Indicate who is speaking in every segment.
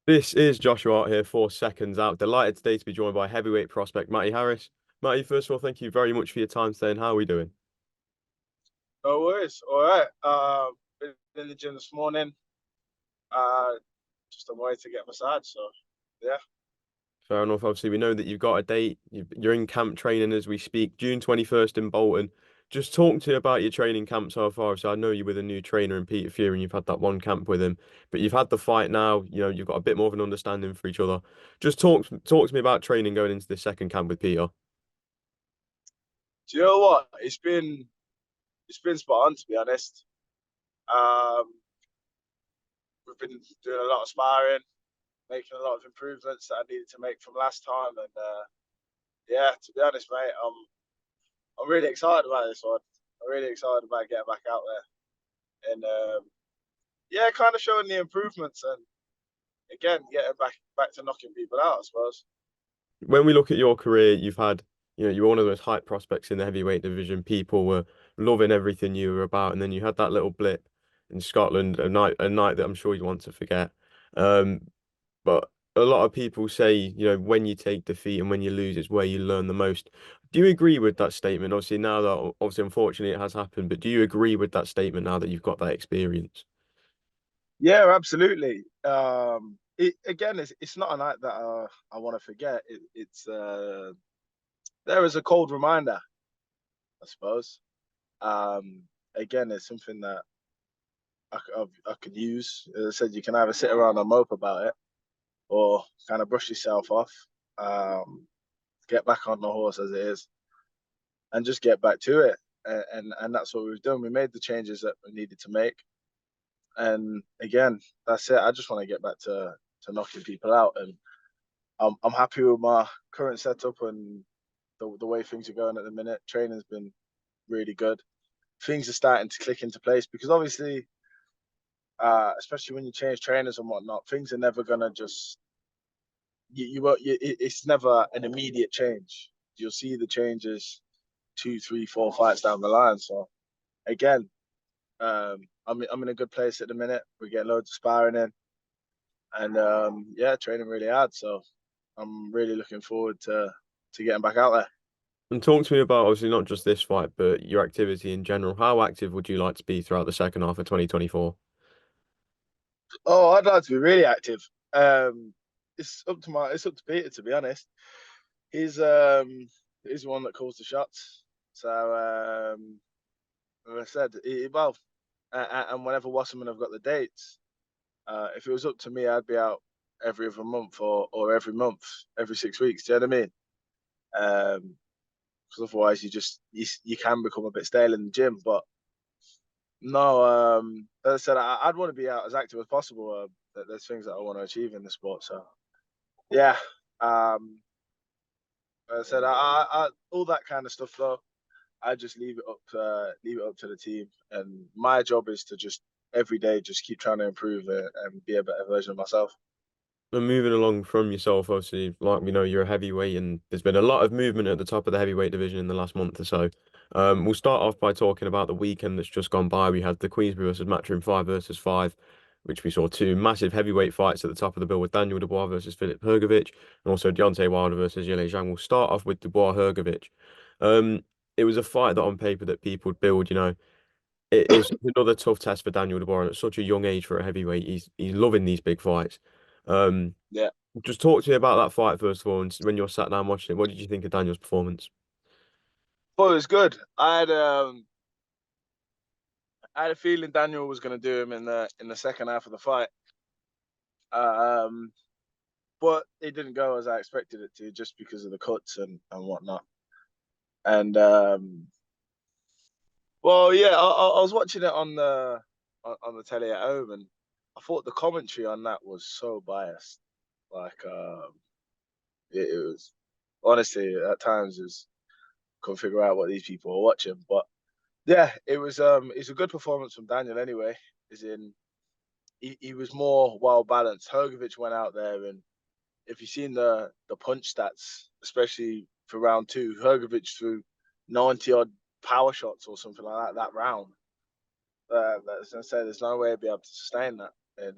Speaker 1: This is Joshua Hart here for Seconds Out. Delighted today to be joined by heavyweight prospect Matty Harris. Matty, first of all, thank you very much for your time today and how are we doing?
Speaker 2: No worries. All right. Been in the gym this morning. Uh, just on my way to get a massage. So yeah.
Speaker 1: Fair enough. Obviously, we know that you've got a date. You're in camp training as we speak, June 21st in Bolton. Just talk to you about your training camp so far. So I know you're with a new trainer in Peter Fury and you've had that one camp with him, but you've had the fight now. You've got a bit more of an understanding for each other. Just talk to me about training going into this second camp with Peter.
Speaker 2: Do you know what? It's been spot on, to be honest. Um, we've been doing a lot of sparring, making a lot of improvements that I needed to make from last time, and yeah, to be honest, mate, I'm really excited about this one. I'm really excited about getting back out there and yeah, kind of showing the improvements and again getting back to knocking people out, I suppose.
Speaker 1: When we look at your career, you're one of those hype prospects in the heavyweight division. People were loving everything you were about, and then you had that little blip in Scotland, a night that I'm sure you want to forget. Um, but a lot of people say, when you take defeat and when you lose, it's where you learn the most. Do you agree with that statement? Obviously, now that obviously, unfortunately, it has happened, but do you agree with that statement now that you've got that experience?
Speaker 2: Yeah, absolutely. Again, it's not a night that I want to forget. It's there is a cold reminder, I suppose. Um, Again, it's something that I can use. As I said, you can either sit around and mope about it, or kind of brush yourself off, um, get back on the horse as it is, and just get back to it. And that's what we've done. We made the changes that we needed to make, and again, that's it. I just want to get back to knocking people out, and I'm happy with my current setup and the way things are going at the minute. Training's been really good. Things are starting to click into place because obviously, especially when you change trainers and whatnot, things are never gonna just you won't. It's never an immediate change. You'll see the changes two, three, four fights down the line. So again, I'm in a good place at the minute. We're getting loads of sparring in, and yeah, training really hard. So I'm really looking forward to getting back out there.
Speaker 1: And talk to me about obviously not just this fight, but your activity in general. How active would you like to be throughout the second half of 2024?
Speaker 2: Oh, I'd like to be really active. Um, it's up to Peter, to be honest. He's he's the one that calls the shots. So like I said, well, and whenever Wasserman have got the dates, if it was up to me, I'd be out every other month or every month, every 6 weeks. Do you know what I mean? Because otherwise, you can become a bit stale in the gym. But no, as I said, I'd want to be out as active as possible. There's things that I want to achieve in the sport. So yeah, um, as I said, all that kind of stuff though, I just leave it up to the team, and my job is to just every day just keep trying to improve it and be a better version of myself.
Speaker 1: And moving along from yourself, obviously, like we know, you're a heavyweight, and there's been a lot of movement at the top of the heavyweight division in the last month or so. We'll start off by talking about the weekend that's just gone by. We had the Queensberry versus Matchroom 5 versus 5, which we saw two massive heavyweight fights at the top of the bill with Daniel Dubois versus Philip Hrgovic, and also Deontay Wilder versus Zhang. We'll start off with Dubois Hrgovic. Um, it was a fight that on paper that people would build, it is another tough test for Daniel Dubois, and at such a young age for a heavyweight, he's loving these big fights. Um,
Speaker 2: Yeah,
Speaker 1: just talk to me about that fight first of all, and when you're sat down watching it, what did you think of Daniel's performance?
Speaker 2: but it was good. I had a feeling Daniel was going to do him in the second half of the fight, um, but it didn't go as I expected it to, just because of the cuts and whatnot. And well, yeah, I was watching it on the telly at home, and I thought the commentary on that was so biased. Like, it was honestly at times is couldn't figure out what these people were watching. But yeah, it's a good performance from Daniel anyway. Is in he was more well balanced. Hrgovic went out there, and if you've seen the punch stats, especially for round two, Hrgovic threw 90 odd power shots or something like that round. That's gonna say there's no way he'd be able to sustain that. And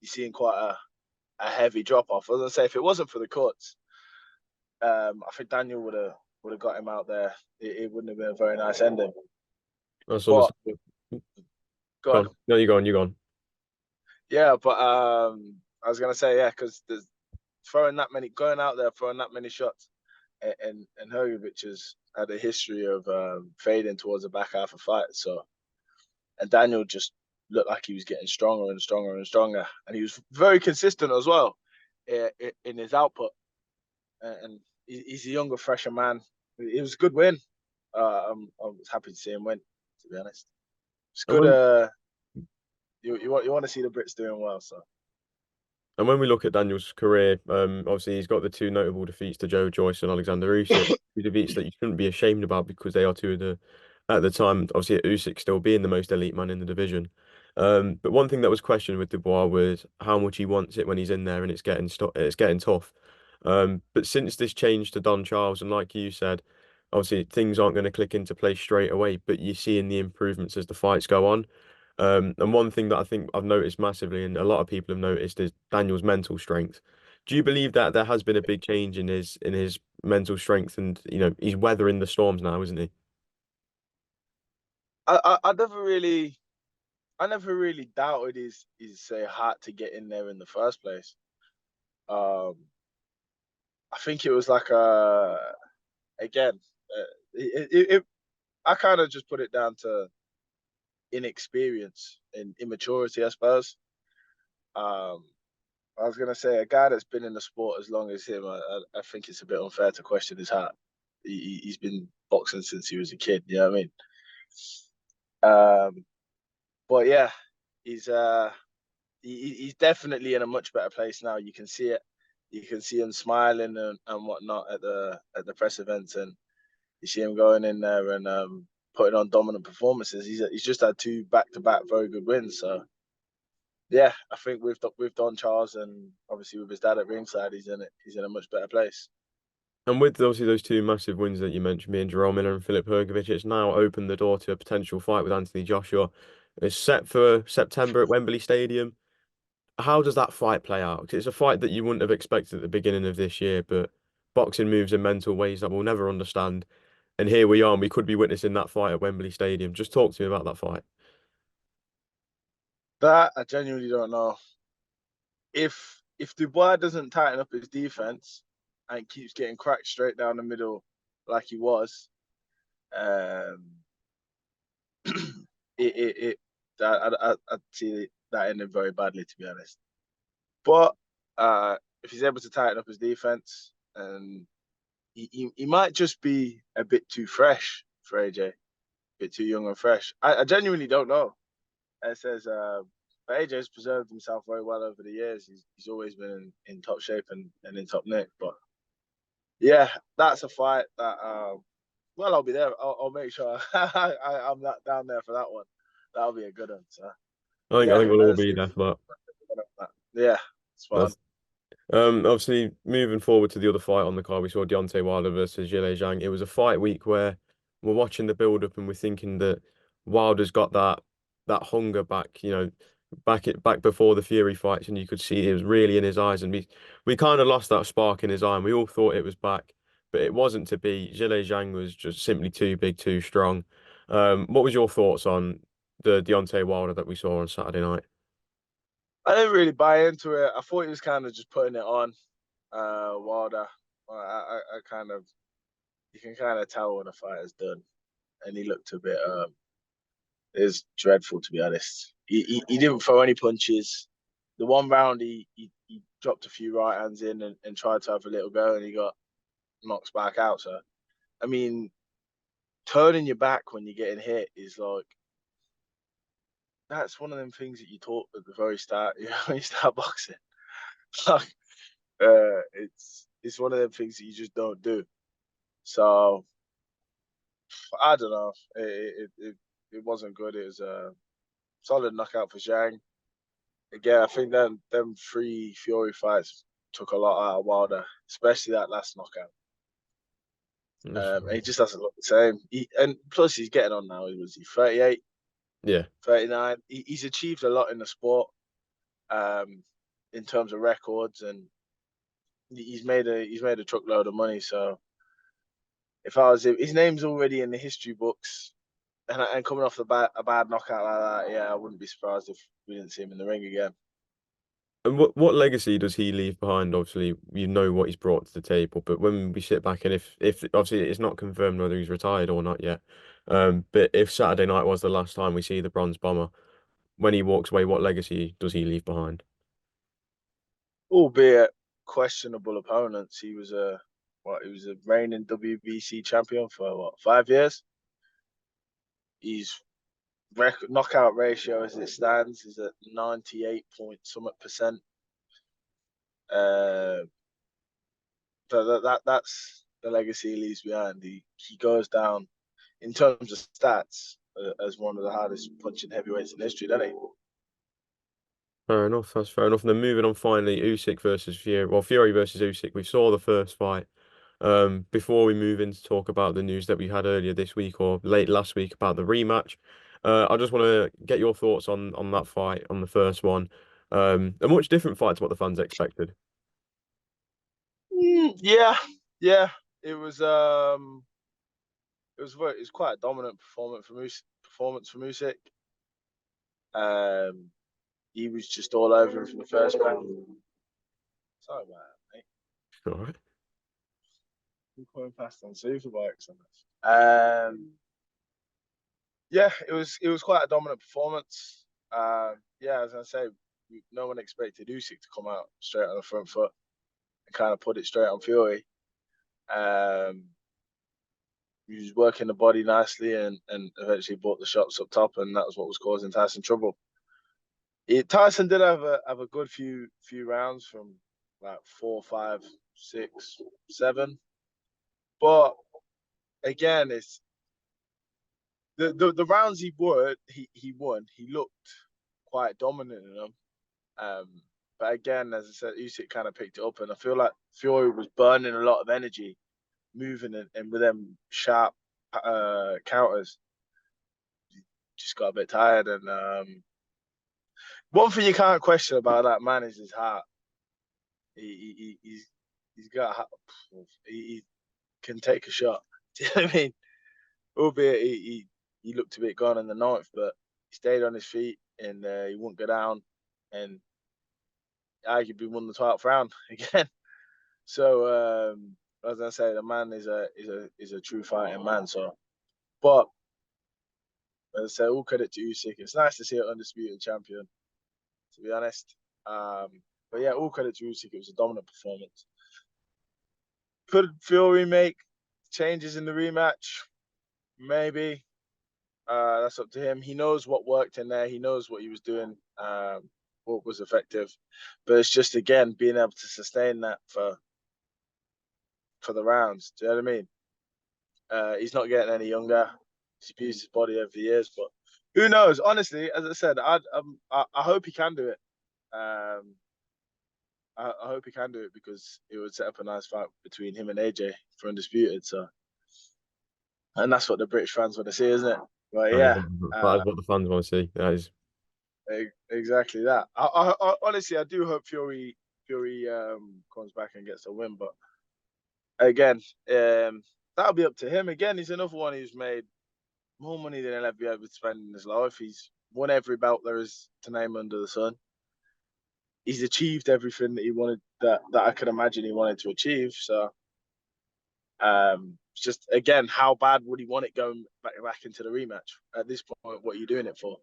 Speaker 2: you're seeing quite a heavy drop off. I was gonna say if it wasn't for the cuts, I think Daniel would have got him out there. It wouldn't have been a very nice ending.
Speaker 1: That's
Speaker 2: But
Speaker 1: understandable.
Speaker 2: go
Speaker 1: Go
Speaker 2: on.
Speaker 1: on. No, you go on. You go on.
Speaker 2: Yeah, but I was gonna say, yeah, because there's going out there throwing that many shots, and Hrgovic has had a history of fading towards the back half of fights. So, and Daniel just looked like he was getting stronger and stronger and stronger, and he was very consistent as well in his output. And he's a younger, fresher man. It was a good win. I was happy to see him win. To be honest, it's
Speaker 1: And
Speaker 2: good.
Speaker 1: when
Speaker 2: You want to see the Brits doing well. So
Speaker 1: And when we look at Daniel's career, obviously he's got the two notable defeats to Joe Joyce and Oleksandr Usyk, two defeats that you shouldn't be ashamed about because they are two of the, at the time, obviously Usyk still being the most elite man in the division. But one thing that was questioned with Dubois was how much he wants it when he's in there, and it's getting tough. But since this change to Don Charles, and like you said, obviously things aren't going to click into place straight away, but you're seeing the improvements as the fights go on. And one thing that I think I've noticed massively, and a lot of people have noticed, is Daniel's mental strength. Do you believe that there has been a big change in his mental strength, and he's weathering the storms now, isn't he?
Speaker 2: I never really doubted his say heart to get in there in the first place. Um, I think it was like again, I kind of just put it down to inexperience and immaturity, I suppose. Um, I was gonna say a guy that's been in the sport as long as him, I think it's a bit unfair to question his heart. He's been boxing since he was a kid. You know what I mean? But yeah, he's he's definitely in a much better place now. You can see it. You can see him smiling and whatnot at the press events, and you see him going in there and putting on dominant performances. He's just had two back to back very good wins. So yeah, I think with Don Charles and obviously with his dad at ringside, he's in a much better place.
Speaker 1: And with obviously those two massive wins that you mentioned, me and Jerome Miller and Philip Hrgovic, it's now opened the door to a potential fight with Anthony Joshua. It's set for September at Wembley Stadium. How does that fight play out? 'Cause it's a fight that you wouldn't have expected at the beginning of this year, but boxing moves in mental ways that we'll never understand. And here we are, and we could be witnessing that fight at Wembley Stadium. Just talk to me about that fight.
Speaker 2: That I genuinely don't know. If Dubois doesn't tighten up his defense and keeps getting cracked straight down the middle like he was, um, it I'd see that ending very badly, to be honest. But if he's able to tighten up his defense, and he might just be a bit too fresh for AJ, a bit too young and fresh. I genuinely don't know. It says, but AJ's preserved himself very well over the years. He's always been in top shape and in top nick. But yeah, that's a fight that well, I'll be there. I'll make sure I'm not down there for that one. That'll be a good one. So
Speaker 1: I
Speaker 2: yeah,
Speaker 1: think we'll all be there for
Speaker 2: yeah, spot on.
Speaker 1: that. Obviously, moving forward to the other fight on the card, we saw Deontay Wilder versus Zhang. It was a fight week where we're watching the build up and we're thinking that Wilder's got that hunger back, back before the Fury fights, and you could see it was really in his eyes, and we kind of lost that spark in his eye, and we all thought it was back, but it wasn't to be. Zhang was just simply too big, too strong. What was your thoughts on the Deontay Wilder that we saw on Saturday night?
Speaker 2: I didn't really buy into it. I thought he was kind of just putting it on. Wilder. I kind of you can kind of tell when a fighter's done, and he looked a bit is dreadful, to be honest. He didn't throw any punches. The one round he dropped a few right hands in and tried to have a little go, and he got knocked back out. So I mean, turning your back when you're getting hit is like that's one of them things that you taught at the very start. You know, when you start boxing, like it's one of them things that you just don't do. So I don't know. It wasn't good. It was a solid knockout for Zhang. Again, I think them three Fury fights took a lot out of Wilder, especially that last knockout. And he just doesn't look the same. And plus, he's getting on now. He was 38,
Speaker 1: Yeah.
Speaker 2: 39. He's achieved a lot in the sport. Um, in terms of records, and he's made a truckload of money. So if I was him, his name's already in the history books, and coming off a bad knockout like that, yeah, I wouldn't be surprised if we didn't see him in the ring again.
Speaker 1: And what legacy does he leave behind? Obviously, you know what he's brought to the table, but when we sit back and if obviously it's not confirmed whether he's retired or not yet, but if Saturday night was the last time we see the Bronze Bomber, when he walks away, what legacy does he leave behind?
Speaker 2: Albeit questionable opponents, he was a reigning WBC champion for what, 5 years. His knockout ratio as it stands is at 98 point something percent. Uh, that's the legacy he leaves behind. He goes down in terms of stats as one of the hardest punching heavyweights in history, doesn't he?
Speaker 1: Fair enough. That's fair enough. And then moving on finally, Usyk versus Fury. Well, Fury versus Usyk. We saw the first fight. Before we move in to talk about the news that we had earlier this week or late last week about the rematch, I just want to get your thoughts on that fight, on the first one. A much different fight to what the fans expected.
Speaker 2: Yeah, yeah. It was it was quite a dominant performance from Usyk. Um, he was just all over him from the first round. Sorry about that, mate.
Speaker 1: All right.
Speaker 2: I'm going past on superbikes on this. Yeah, it was quite a dominant performance. Yeah, as I say, no one expected Usyk to come out straight on the front foot and kind of put it straight on Fury. Um, he was working the body nicely and eventually brought the shots up top, and that was what was causing Tyson trouble. Tyson did have a good few rounds from like 4, 5, 6, 7, but again, it's the rounds he won. He looked quite dominant in them. But again, as I said, Usyk kind of picked it up, and I feel like Fury was burning a lot of energy, moving and with them sharp counters, just got a bit tired. And one thing you can't question about that man is his heart. He's got he can take a shot. Do you know what I mean? Albeit he looked a bit gone in the ninth, but he stayed on his feet and he wouldn't go down, and arguably won the 12th round again. So as I say, the man is a true fighting man. So, but as I say, all credit to Usyk. It's nice to see an undisputed champion, to be honest. But yeah, all credit to Usyk. It was a dominant performance. Could Fury make changes in the rematch? Maybe. That's up to him. He knows what worked in there. He knows what he was doing, what was effective. But it's just, again, being able to sustain that for the rounds. Do you know what I mean? He's not getting any younger. He's abused his body over the years, but who knows? Honestly, as I said, I hope he can do it. I hope he can do it because it would set up a nice fight between him and AJ for undisputed. So, and that's what the British fans want to see, isn't it? But yeah,
Speaker 1: That is what the fans want to see. That is.
Speaker 2: Exactly that. Honestly, I do hope Fury comes back and gets a win, but again, that'll be up to him. Again, he's another one who's made more money than he'll ever be able to spend in his life. He's won every belt there is to name under the sun. He's achieved everything that he wanted, that I could imagine he wanted to achieve. So, it's just, again, how bad would he want it going back into the rematch at this point? What are you doing it for?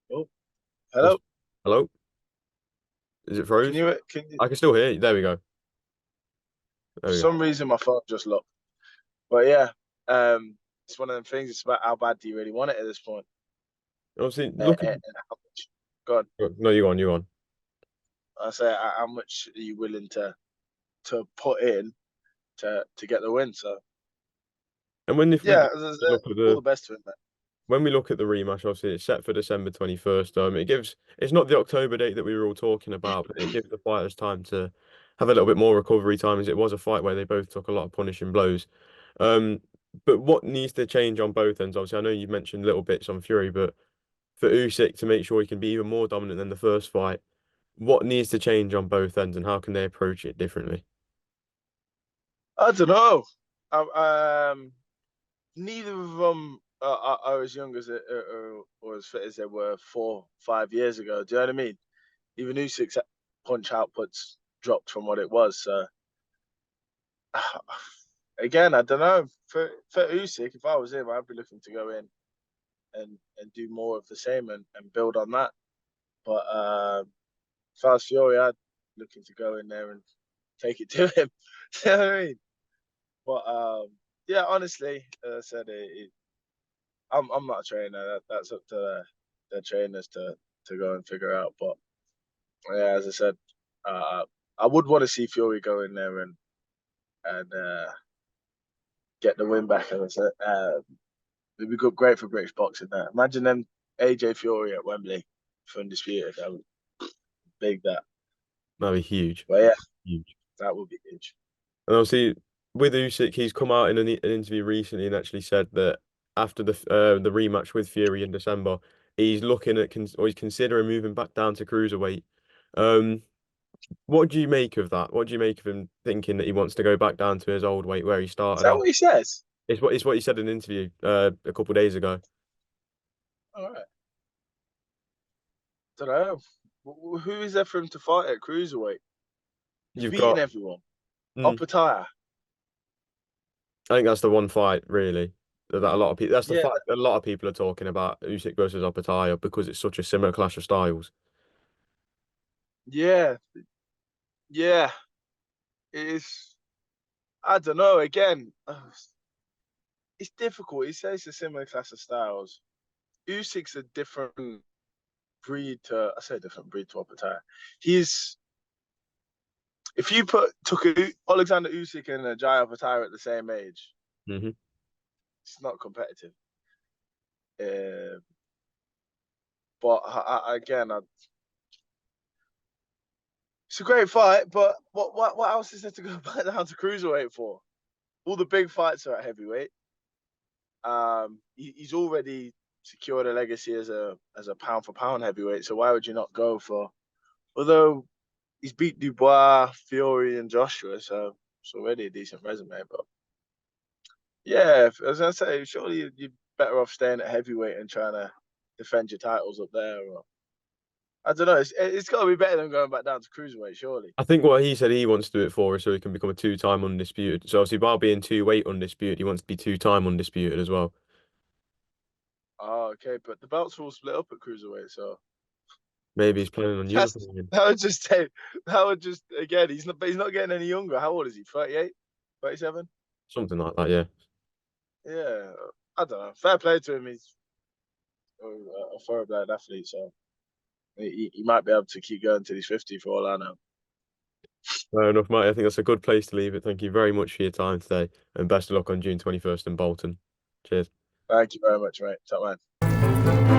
Speaker 2: Oh, hello.
Speaker 1: Hello? Is it
Speaker 2: Can
Speaker 1: froze?
Speaker 2: you
Speaker 1: I can still hear you. There we go.
Speaker 2: For
Speaker 1: There we go.
Speaker 2: some reason my phone just locked. But yeah, it's one of them things. It's about how bad do you really want it at this point,
Speaker 1: Obviously, look.
Speaker 2: and how much. God,
Speaker 1: No, you on. You on.
Speaker 2: I say how much are you willing to put in to get the win? So
Speaker 1: And when if we
Speaker 2: yeah, as I said,
Speaker 1: look at
Speaker 2: all
Speaker 1: the
Speaker 2: the best to him, mate.
Speaker 1: when we look at the rematch, obviously it's set for December 21st. It's not the October date that we were all talking about, but it gives the fighters time to have a little bit more recovery time, as it was a fight where they both took a lot of punishing blows. Um, but what needs to change on both ends? Obviously, I know you mentioned little bits on Fury, but for Usyk to make sure he can be even more dominant than the first fight, what needs to change on both ends and how can they approach it differently?
Speaker 2: I don't know. Neither of them are as young as or as fit as they were 4, 5 years ago. Do you know what I mean? Even Usyk's punch outputs dropped from what it was. So again, I don't know. For Usyk, if I was him, I'd be looking to go in and do more of the same and build on that. But if I was Fury, I'd looking to go in there and take it to him. You know what I mean? But yeah, honestly, as I said, I'm not a trainer. That's up to the trainers to go and figure out. But yeah, as I said, uh, I would want to see Fury go in there and get the win back. As I said, it'd be great for British boxing. There, imagine them AJ Fury at Wembley for undisputed. That would big that.
Speaker 1: That'd be huge.
Speaker 2: But yeah,
Speaker 1: Huge.
Speaker 2: that would be huge.
Speaker 1: And obviously, with Usyk, he's come out in an interview recently and actually said that after the rematch with Fury in December, he's looking at or he's considering moving back down to cruiserweight. Um, what do you make of that? What do you make of him thinking that he wants to go back down to his old weight where he
Speaker 2: Is
Speaker 1: started
Speaker 2: that
Speaker 1: off?
Speaker 2: what he says?
Speaker 1: It's what he said in an interview a couple of days ago.
Speaker 2: All right. Don't know. Who is there for him to fight at cruiserweight? He's
Speaker 1: You've
Speaker 2: beating
Speaker 1: got,
Speaker 2: everyone.
Speaker 1: mm,
Speaker 2: Opataya.
Speaker 1: I think that's the one fight really that a lot of people. That's the
Speaker 2: Yeah,
Speaker 1: fight a lot of people are talking about Usyk versus Opetaia because it's such a similar clash of styles.
Speaker 2: yeah, yeah. It is. I don't know. Again, it's difficult. He says it's a similar class of styles. Usyk's a different breed to. I say a different breed to Opataya. He's if you took Oleksandr Usyk and a Jai Opataya at the same age,
Speaker 1: Hmm.
Speaker 2: it's not competitive. But again, it's a great fight. But what else is there to go back down to cruiserweight for? All the big fights are at heavyweight. He's already secured a legacy as a pound for pound heavyweight. So why would you not go for? Although he's beat Dubois, Fury, and Joshua, so it's already a decent resume. But yeah, as I say, surely you're better off staying at heavyweight and trying to defend your titles up there. Or I don't know. It's got to be better than going back down to cruiserweight, surely.
Speaker 1: I think what he said he wants to do it for is so he can become a two-time undisputed. So obviously, while being two-weight undisputed, he wants to be two-time undisputed as well.
Speaker 2: Oh, okay, but the belts are all split up at cruiserweight, so
Speaker 1: Maybe he's planning on
Speaker 2: that's
Speaker 1: unifying him.
Speaker 2: that would just take that would just again. He's not getting any younger. How old is he? 38, 37?
Speaker 1: Something like that, yeah.
Speaker 2: Yeah, I don't know. Fair play to him. He's a thoroughbred athlete, so he might be able to keep going till he's 50 for all I know.
Speaker 1: Fair enough, mate. I think that's a good place to leave it. Thank you very much for your time today, and best of luck on June 21st in Bolton. Cheers.
Speaker 2: Thank you very much, mate. Top man.